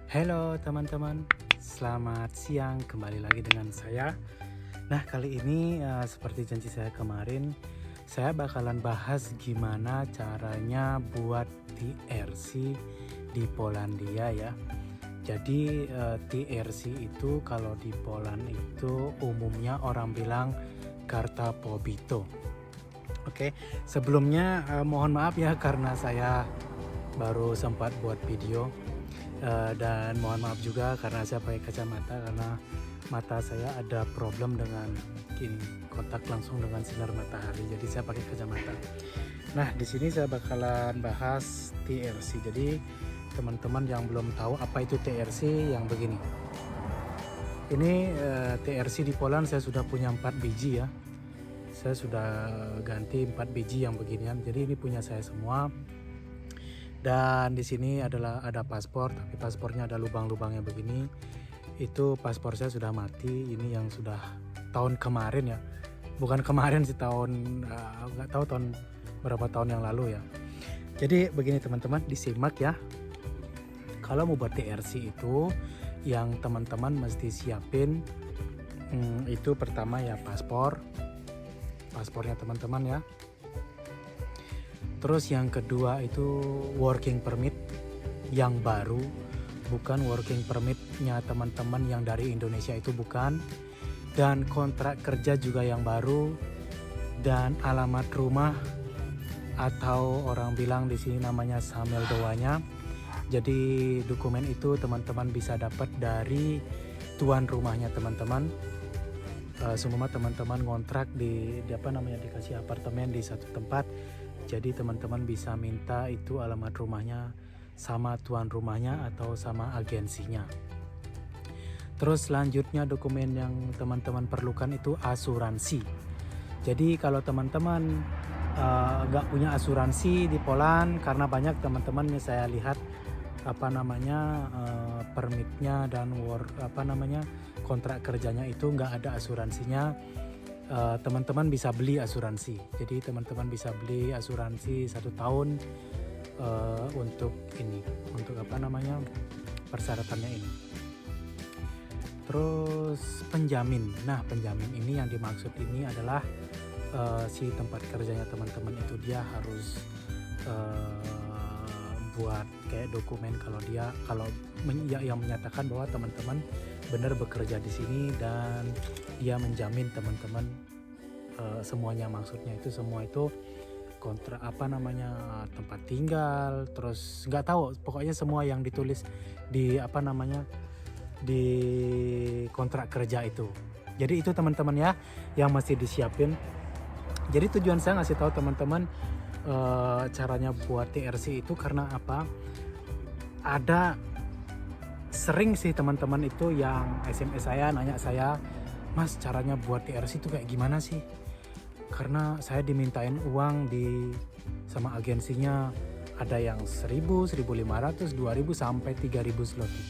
Halo teman-teman, selamat siang, kembali lagi dengan saya. Nah kali ini seperti janji saya kemarin, saya bakalan bahas gimana caranya buat TRC di Polandia ya. Jadi TRC itu kalau di Poland itu umumnya orang bilang karta pobytu. Oke, sebelumnya mohon maaf ya karena saya baru sempat buat video. Dan mohon maaf juga karena saya pakai kacamata karena mata saya ada problem dengan kontak langsung dengan sinar matahari, jadi saya pakai kacamata. Nah di sini saya bakalan bahas TRC. Jadi teman-teman yang belum tahu apa itu TRC, yang begini. Ini TRC di Poland saya sudah punya 4 biji ya. Saya sudah ganti 4 biji yang beginian. Jadi ini punya saya semua. Dan di sini ada paspor, tapi paspornya ada lubang-lubangnya begini. Itu paspor saya sudah mati. Ini yang sudah tahun kemarin ya, bukan kemarin sih, tahun nggak tahu tahun berapa tahun yang lalu ya. Jadi begini teman-teman, disimak ya. Kalau mau buat TRC itu yang teman-teman mesti siapin itu pertama ya paspornya teman-teman ya. Terus yang kedua itu working permit yang baru, bukan working permitnya teman-teman yang dari Indonesia, itu bukan. Dan kontrak kerja juga yang baru, dan alamat rumah atau orang bilang di sini namanya sameldoanya. Jadi dokumen itu teman-teman bisa dapat dari tuan rumahnya teman-teman. Semua teman-teman ngontrak dikasih apartemen di satu tempat. Jadi teman-teman bisa minta itu alamat rumahnya sama tuan rumahnya atau sama agensinya. Terus selanjutnya dokumen yang teman-teman perlukan itu asuransi. Jadi kalau teman-teman nggak punya asuransi di Poland, karena banyak teman-teman yang saya lihat permitnya dan kontrak kerjanya itu nggak ada asuransinya. Teman-teman bisa beli asuransi. Jadi teman-teman bisa beli asuransi 1 tahun untuk persyaratannya ini. Terus penjamin. Nah penjamin ini yang dimaksud ini adalah si tempat kerjanya teman-teman itu dia harus buat kayak dokumen yang menyatakan bahwa teman-teman benar bekerja di sini dan dia menjamin teman-teman semuanya. Maksudnya itu semua itu kontrak tempat tinggal, terus nggak tahu pokoknya semua yang ditulis di di kontrak kerja itu. Jadi itu teman-teman ya yang mesti disiapin. Jadi tujuan saya ngasih tahu teman-teman caranya buat TRC itu karena apa? Ada sering sih teman-teman itu yang SMS saya, nanya saya, "Mas, caranya buat TRC itu kayak gimana sih?" Karena saya dimintain uang sama agensinya, ada yang 1.000, 1.500, 2.000 sampai 3.000 zloty.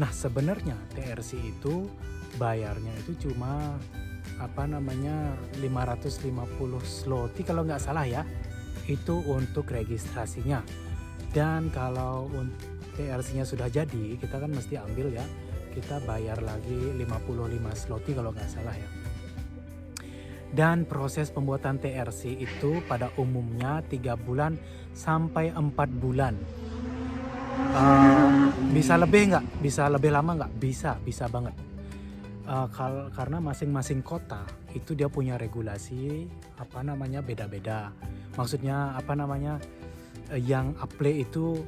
Nah, sebenarnya TRC itu bayarnya itu cuma 550 zloty kalau nggak salah ya. Itu untuk registrasinya. Dan kalau TRC-nya sudah jadi, kita kan mesti ambil ya. Kita bayar lagi 55 zloty kalau nggak salah ya. Dan proses pembuatan TRC itu pada umumnya 3 bulan sampai 4 bulan. Bisa lebih nggak? Bisa lebih lama nggak? Bisa banget. Karena masing-masing kota itu dia punya regulasi beda-beda. Maksudnya yang apply itu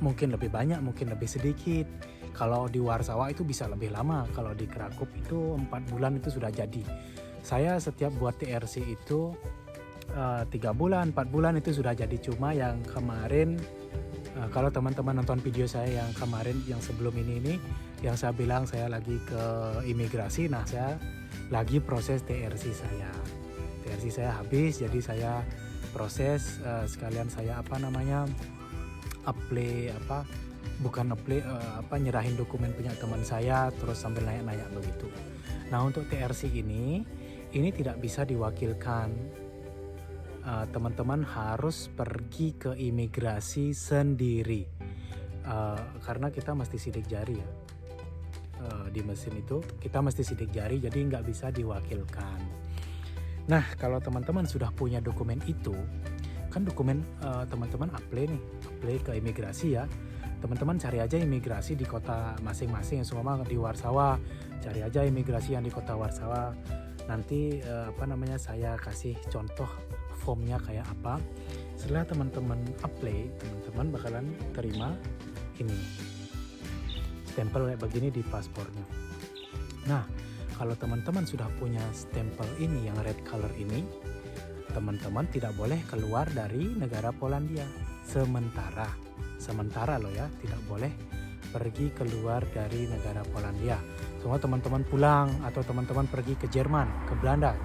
mungkin lebih banyak, mungkin lebih sedikit. Kalau di Warsawa itu bisa lebih lama, kalau di Krakow itu 4 bulan itu sudah jadi. Saya setiap buat TRC itu 3 bulan, 4 bulan itu sudah jadi. Cuma yang kemarin, kalau teman-teman nonton video saya yang kemarin, yang sebelum ini yang saya bilang saya lagi ke imigrasi. Nah saya lagi proses TRC saya. TRC saya habis, jadi saya proses sekalian saya nyerahin dokumen punya teman saya, terus sambil nanya-nanya begitu. Nah untuk TRC ini tidak bisa diwakilkan. Teman-teman harus pergi ke imigrasi sendiri. karena kita mesti sidik jari ya. Di mesin itu kita mesti sidik jari, jadi nggak bisa diwakilkan. Nah, kalau teman-teman sudah punya dokumen itu, kan dokumen teman-teman apply ke imigrasi ya. Teman-teman cari aja imigrasi di kota masing-masing, semua di Warsawa. Cari aja imigrasi yang di kota Warsawa. Nanti saya kasih contoh formnya kayak apa. Setelah teman-teman apply, teman-teman bakalan terima ini stempel kayak begini di paspornya. Nah, kalau teman-teman sudah punya stempel ini yang red color ini, teman-teman tidak boleh keluar dari negara Polandia sementara loh ya, tidak boleh pergi keluar dari negara Polandia. Semua teman-teman pulang atau teman-teman pergi ke Jerman, ke Belanda,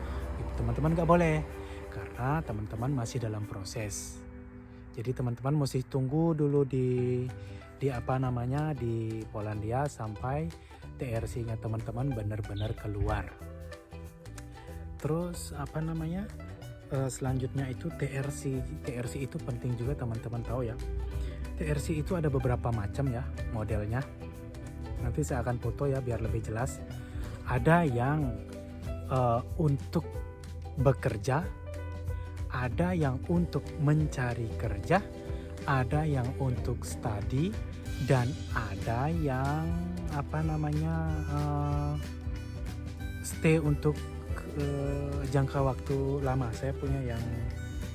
teman-teman nggak boleh karena teman-teman masih dalam proses. Jadi teman-teman mesti tunggu dulu di Polandia sampai TRC-nya teman-teman benar-benar keluar. Terus selanjutnya itu TRC itu penting juga teman-teman tahu ya. TRC itu ada beberapa macam ya modelnya. Nanti saya akan foto ya biar lebih jelas. Ada yang untuk bekerja, ada yang untuk mencari kerja, ada yang untuk studi, dan ada yang stay untuk jangka waktu lama. Saya punya yang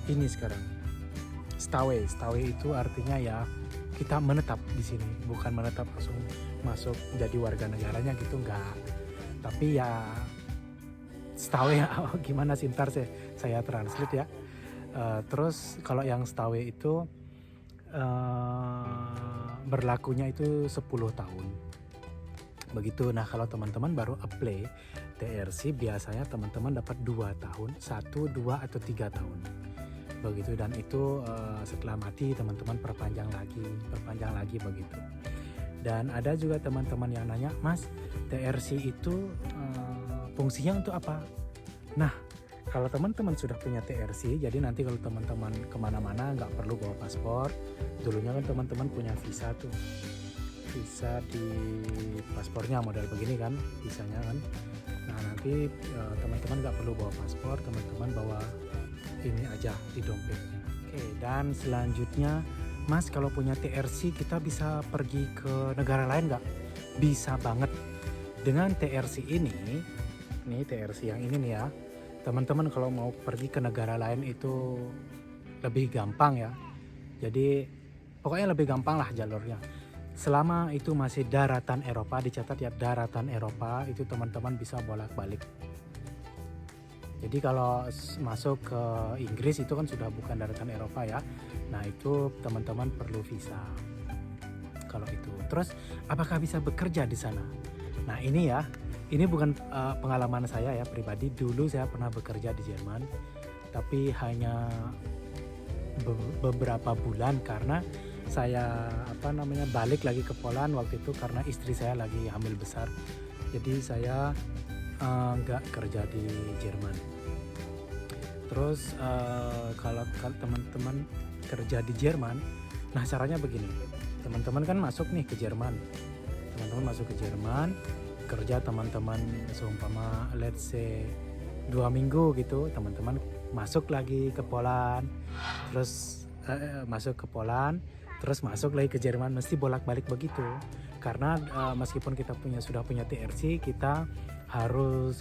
ini sekarang, stay itu artinya ya kita menetap di sini, bukan menetap langsung masuk jadi warga negaranya gitu, enggak, tapi ya stay gimana sih, ntar saya translate ya. Terus kalau yang stay itu berlakunya itu 10 tahun begitu. Nah, kalau teman-teman baru apply TRC biasanya teman-teman dapat 2 tahun, 1, 2 atau 3 tahun begitu, dan itu setelah mati teman-teman perpanjang lagi begitu. Dan ada juga teman-teman yang nanya, Mas, TRC itu fungsinya untuk apa? Nah, kalau teman-teman sudah punya TRC, jadi nanti kalau teman-teman kemana-mana nggak perlu bawa paspor. Dulunya kan teman-teman punya visa tuh, visa di paspornya model begini kan, visanya kan. Nah, nanti teman-teman nggak perlu bawa paspor, teman-teman bawa ini aja di dompetnya. Oke, dan selanjutnya, Mas, kalau punya TRC kita bisa pergi ke negara lain nggak? Bisa banget. Dengan TRC ini TRC yang ini nih ya, teman-teman kalau mau pergi ke negara lain itu lebih gampang ya. Jadi pokoknya lebih gampang lah jalurnya. Selama itu masih daratan Eropa, dicatat ya daratan Eropa, itu teman-teman bisa bolak-balik. Jadi kalau masuk ke Inggris itu kan sudah bukan daratan Eropa ya. Nah, itu teman-teman perlu visa. Kalau itu. Terus apakah bisa bekerja di sana? Nah, ini ya. Ini bukan pengalaman saya ya pribadi. Dulu saya pernah bekerja di Jerman, tapi hanya beberapa bulan karena saya balik lagi ke Poland waktu itu karena istri saya lagi hamil besar. Jadi saya nggak kerja di Jerman. Terus kalau teman-teman kerja di Jerman, nah caranya begini. Teman-teman kan masuk nih ke Jerman. Teman-teman masuk ke Jerman, kerja teman-teman seumpama let's say 2 minggu gitu, teman-teman masuk lagi ke Poland, terus masuk ke Poland, terus masuk lagi ke Jerman, mesti bolak-balik begitu. Karena meskipun kita sudah punya TRC, kita harus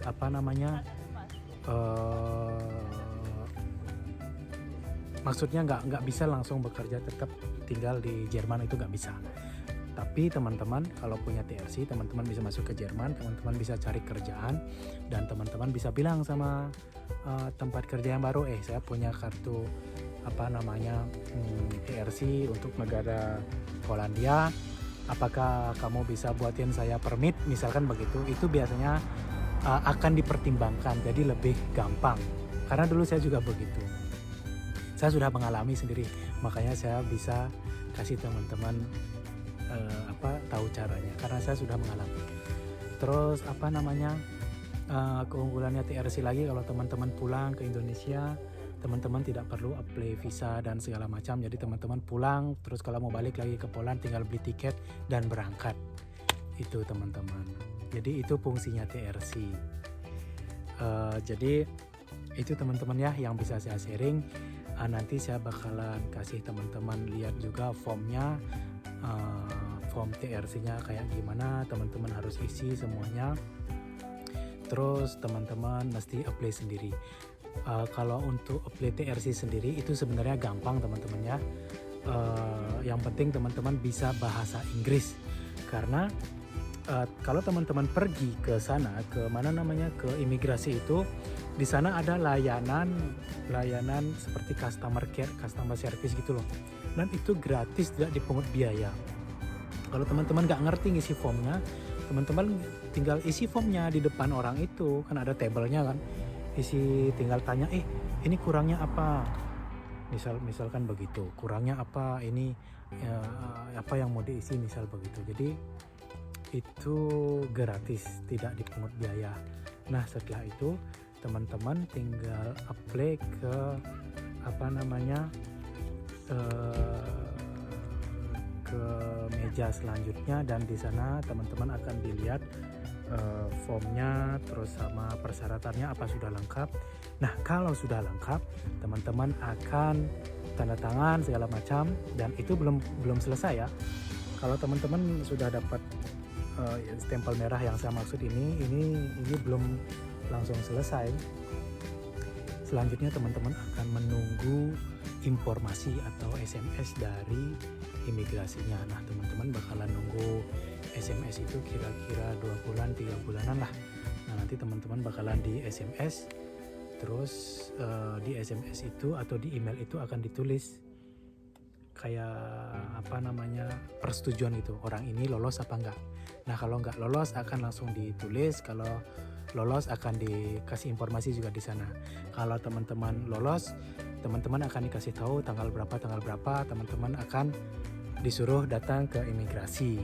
maksudnya nggak bisa langsung bekerja tetap tinggal di Jerman, itu nggak bisa. Tapi teman-teman kalau punya TRC, teman-teman bisa masuk ke Jerman, teman-teman bisa cari kerjaan, dan teman-teman bisa bilang sama tempat kerja yang baru, saya punya kartu TRC untuk negara Polandia, apakah kamu bisa buatin saya permit, misalkan begitu. Itu biasanya akan dipertimbangkan, jadi lebih gampang. Karena dulu saya juga begitu. Saya sudah mengalami sendiri, makanya saya bisa kasih teman-teman tahu caranya karena saya sudah mengalami. Terus keunggulannya TRC lagi, kalau teman-teman pulang ke Indonesia teman-teman tidak perlu apply visa dan segala macam. Jadi teman-teman pulang, terus kalau mau balik lagi ke Poland tinggal beli tiket dan berangkat. Itu teman-teman. Jadi itu fungsinya TRC. Jadi itu teman-teman ya yang bisa saya sharing. Nanti saya bakalan kasih teman-teman lihat juga formnya, form TRC-nya kayak gimana, teman-teman harus isi semuanya. Terus teman-teman mesti apply sendiri. Kalau untuk apply TRC sendiri itu sebenarnya gampang teman-teman ya. Yang penting teman-teman bisa bahasa Inggris, karena kalau teman-teman pergi ke sana, ke imigrasi itu, di sana ada layanan seperti customer care, customer service gitu loh, dan itu gratis, tidak dipungut biaya. Kalau teman-teman nggak ngerti ngisi formnya, teman-teman tinggal isi formnya di depan orang itu, kan ada tabelnya kan, tinggal tanya, ini kurangnya apa, misalkan begitu, kurangnya apa, ini apa yang mau diisi, misal begitu. Jadi itu gratis, tidak dipungut biaya. Nah setelah itu teman-teman tinggal apply ke ke meja selanjutnya, dan di sana teman-teman akan dilihat formnya, terus sama persyaratannya apa sudah lengkap. Nah kalau sudah lengkap, teman-teman akan tanda tangan segala macam, dan itu belum selesai ya. Kalau teman-teman sudah dapat stempel merah yang saya maksud ini belum langsung selesai. Selanjutnya teman-teman akan menunggu informasi atau SMS dari imigrasinya. Nah teman-teman bakalan nunggu SMS itu kira-kira 2 bulan 3 bulanan lah. Nah nanti teman-teman bakalan di SMS, terus di SMS itu atau di email itu akan ditulis kayak persetujuan itu, orang ini lolos apa enggak. Nah kalau enggak lolos akan langsung ditulis, kalau lolos akan dikasih informasi juga di sana. Kalau teman-teman lolos, teman-teman akan dikasih tahu tanggal berapa, teman-teman akan disuruh datang ke imigrasi.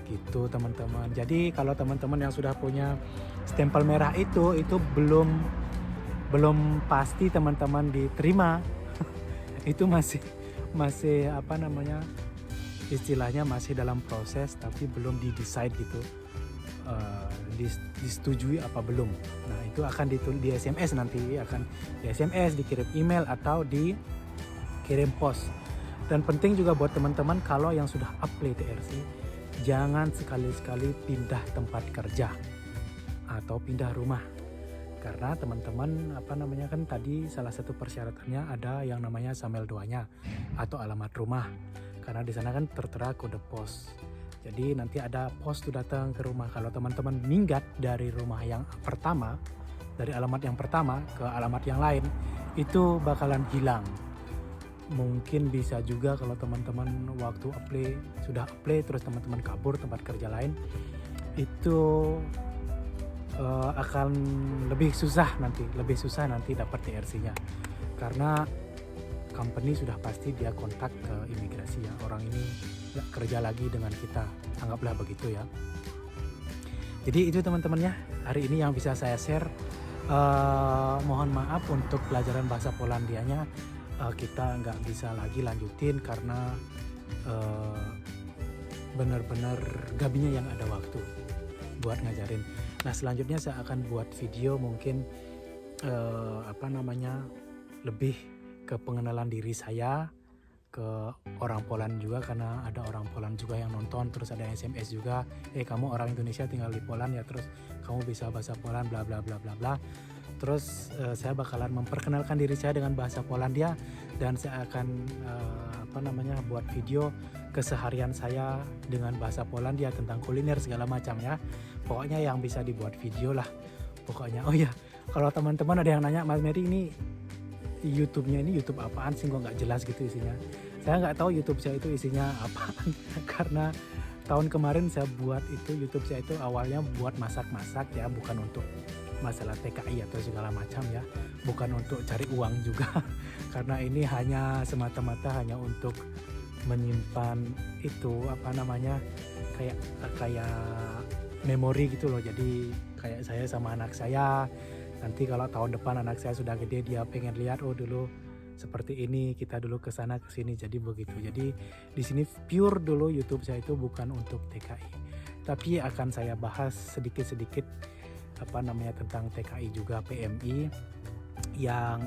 Gitu teman-teman. Jadi kalau teman-teman yang sudah punya stempel merah itu belum pasti teman-teman diterima. Itu masih istilahnya masih dalam proses, tapi belum di-decide gitu, disetujui apa belum. Nah itu akan ditulis di SMS, nanti akan di SMS, dikirim email atau dikirim pos. Dan penting juga buat teman-teman, kalau yang sudah apply TRC, jangan sekali-sekali pindah tempat kerja atau pindah rumah. Karena teman-teman kan tadi salah satu persyaratannya ada yang namanya samel 2-nya atau alamat rumah. Karena di sana kan tertera kode pos. Jadi nanti ada pos tuh datang ke rumah. Kalau teman-teman minggat dari rumah yang pertama, dari alamat yang pertama ke alamat yang lain, itu bakalan hilang. Mungkin bisa juga kalau teman-teman waktu sudah apply terus teman-teman kabur tempat kerja lain, itu akan lebih susah nanti dapat TRC-nya, karena company sudah pasti dia kontak ke imigrasi ya, orang ini gak kerja lagi dengan kita, anggaplah begitu ya. Jadi itu teman-teman ya, hari ini yang bisa saya share. Mohon maaf untuk pelajaran bahasa Polandianya kita nggak bisa lagi lanjutin karena benar-benar gabinya yang ada waktu buat ngajarin. Nah selanjutnya saya akan buat video mungkin lebih ke pengenalan diri saya ke orang Poland juga, karena ada orang Poland juga yang nonton, terus ada SMS juga, kamu orang Indonesia tinggal di Poland ya, terus kamu bisa bahasa Poland bla bla bla bla bla. Terus saya bakalan memperkenalkan diri saya dengan bahasa Polandia, dan saya akan buat video keseharian saya dengan bahasa Polandia tentang kuliner segala macam ya. Pokoknya yang bisa dibuat video lah pokoknya. Oh ya, kalau teman-teman ada yang nanya, Mas Mary ini YouTube-nya ini YouTube apaan sih, kok nggak jelas gitu isinya. Saya nggak tahu YouTube saya itu isinya apaan karena tahun kemarin saya buat itu YouTube saya itu awalnya buat masak-masak ya, bukan untuk masalah TKI atau segala macam ya, bukan untuk cari uang juga karena ini hanya semata-mata hanya untuk menyimpan itu kayak memori gitu loh. Jadi kayak saya sama anak saya Nanti kalau tahun depan anak saya sudah gede, dia pengen lihat, oh dulu seperti ini, kita dulu ke sana ke sini, jadi begitu. Jadi di sini pure dulu YouTube saya itu bukan untuk TKI, tapi akan saya bahas sedikit-sedikit tentang TKI juga, PMI, yang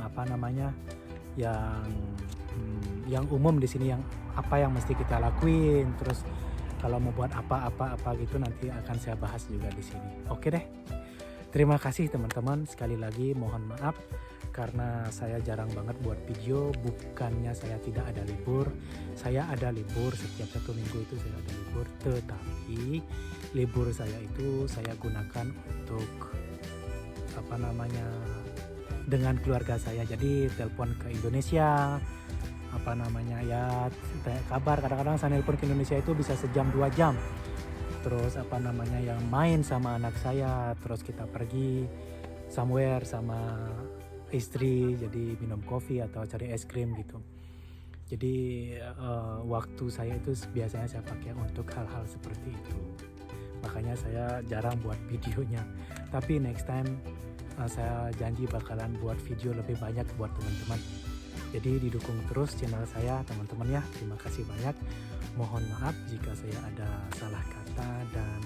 yang umum di sini, yang apa yang mesti kita lakuin, terus kalau mau buat apa gitu nanti akan saya bahas juga di sini. Oke deh. Terima kasih teman-teman, sekali lagi mohon maaf karena saya jarang banget buat video. Bukannya saya tidak ada libur, saya ada libur, setiap 1 minggu itu saya ada libur, tetapi libur saya itu saya gunakan untuk dengan keluarga saya. Jadi telepon ke Indonesia, ya tanya kabar. Kadang-kadang saya nelpon ke Indonesia itu bisa sejam 2 jam. Terus yang main sama anak saya, terus kita pergi somewhere sama istri, jadi minum kopi atau cari es krim gitu. Jadi waktu saya itu biasanya saya pakai untuk hal-hal seperti itu. Makanya saya jarang buat videonya. Tapi next time saya janji bakalan buat video lebih banyak buat teman-teman. Jadi didukung terus channel saya teman-teman ya. Terima kasih banyak. Mohon maaf jika saya ada salah kata dan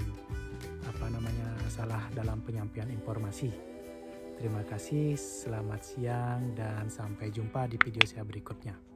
salah dalam penyampaian informasi. Terima kasih, selamat siang dan sampai jumpa di video saya berikutnya.